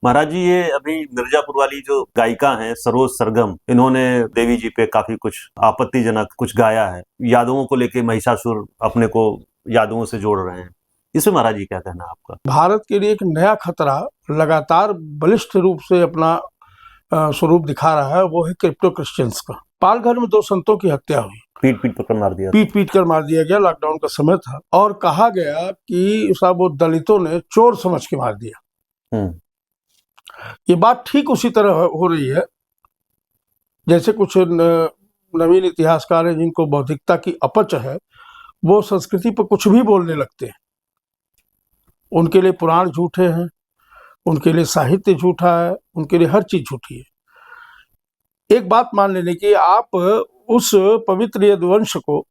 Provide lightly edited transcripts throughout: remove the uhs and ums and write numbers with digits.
महाराज जी, ये अभी मिर्जापुर वाली जो गायिका हैं सरोज सरगम, इन्होंने देवी जी पे काफी कुछ आपत्तिजनक कुछ गाया है। यादवों को लेके महिषासुर अपने को यादवों से जोड़ रहे हैं। इसमें महाराज जी क्या कहना है आपका? भारत के लिए एक नया खतरा लगातार बलिष्ठ रूप से अपना स्वरूप दिखा रहा है, वो है क्रिप्टो क्रिश्चियंस का। पालघर में 2 संतों की हत्या हुई, पीट पीट कर मार दिया, पीट कर मार दिया गया। लॉकडाउन का समय था और कहा गया कि साहब वो दलितों ने चोर समझ के मार दिया। ये बात ठीक उसी तरह हो रही है जैसे कुछ नवीन इतिहासकार हैं जिनको बौद्धिकता की अपच है, वो संस्कृति पर कुछ भी बोलने लगते हैं। उनके लिए पुराण झूठे हैं, उनके लिए साहित्य झूठा है, उनके लिए हर चीज झूठी है। एक बात मान लेने की, आप उस पवित्र यदुवंश को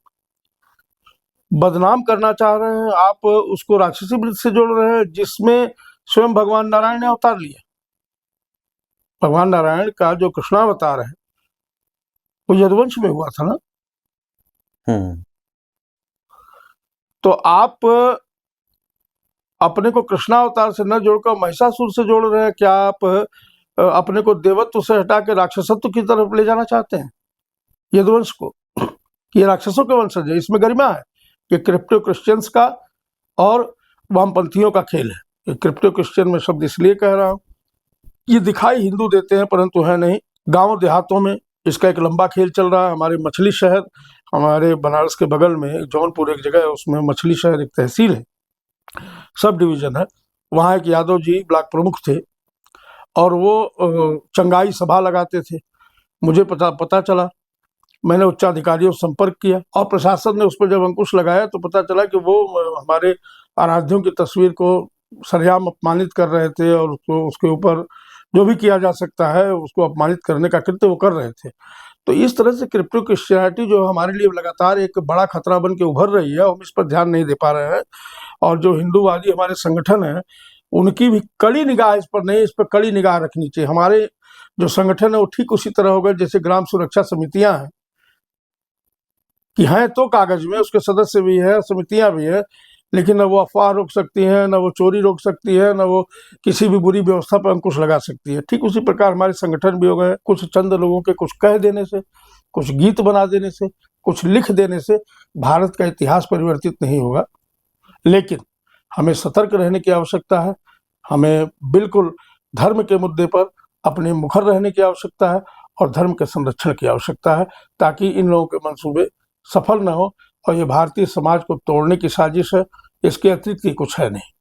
बदनाम करना चाह रहे हैं, आप उसको राक्षसी वृत्ति से जोड़ रहे हैं जिसमें स्वयं भगवान नारायण ने अवतार लिया। भगवान नारायण का जो कृष्णावतार है वो यदुवंश में हुआ था ना। तो आप अपने को कृष्णावतार से न जोड़कर महिषासुर से जोड़ रहे हैं। क्या आप अपने को देवत्व से हटा के राक्षसत्व की तरफ ले जाना चाहते हैं यदुवंश को? ये राक्षसों के वंशज है, इसमें गरिमा है। ये क्रिप्टो क्रिश्चियंस का और वामपंथियों का खेल है। ये क्रिप्टो क्रिश्चियन में शब्द इसलिए कह रहा हूं, ये दिखाई हिंदू देते हैं परंतु है नहीं। गांव देहातों में इसका एक लंबा खेल चल रहा है। हमारे मछली शहर, हमारे बनारस के बगल में जौनपुर एक जगह है, उसमें मछली शहर एक तहसील है, सब डिवीजन है। वहाँ एक यादव जी ब्लॉक प्रमुख थे और वो चंगाई सभा लगाते थे। मुझे पता चला, मैंने उच्चाधिकारियों से संपर्क किया और प्रशासन ने उस पर जब अंकुश लगाया तो पता चला कि वो हमारे आराध्यों की तस्वीर को सरेआम अपमानित कर रहे थे और उसके ऊपर जो भी किया जा सकता है उसको अपमानित करने का कृत्य वो कर रहे थे। तो इस तरह से क्रिप्टो क्रिश्चियनिटी जो हमारे लिए लगातार एक बड़ा खतरा बन के उभर रही है, हम इस पर ध्यान नहीं दे पा रहे हैं। और जो हिंदूवादी हमारे संगठन हैं उनकी भी कड़ी निगाह इस पर नहीं, इस पर कड़ी निगाह रखनी चाहिए। हमारे जो संगठन है वो ठीक उसी तरह होगा जैसे ग्राम सुरक्षा समितियां हैं, कि हैं तो कागज में, उसके सदस्य भी है, समितियां भी है, लेकिन न वो अफवाह रोक सकती है, न वो चोरी रोक सकती है, न वो किसी भी बुरी व्यवस्था पर अंकुश लगा सकती है। ठीक उसी प्रकार हमारे संगठन भी हो गए। कुछ चंद लोगों के कुछ कह देने से, कुछ गीत बना देने से, कुछ लिख देने से भारत का इतिहास परिवर्तित नहीं होगा। लेकिन हमें सतर्क रहने की आवश्यकता है। हमें बिल्कुल धर्म के मुद्दे पर अपने मुखर रहने की आवश्यकता है और धर्म के संरक्षण की आवश्यकता है, ताकि इन लोगों के मंसूबे सफल न हो। और ये भारतीय समाज को तोड़ने की साजिश है, इसके अतिरिक्त कुछ है नहीं।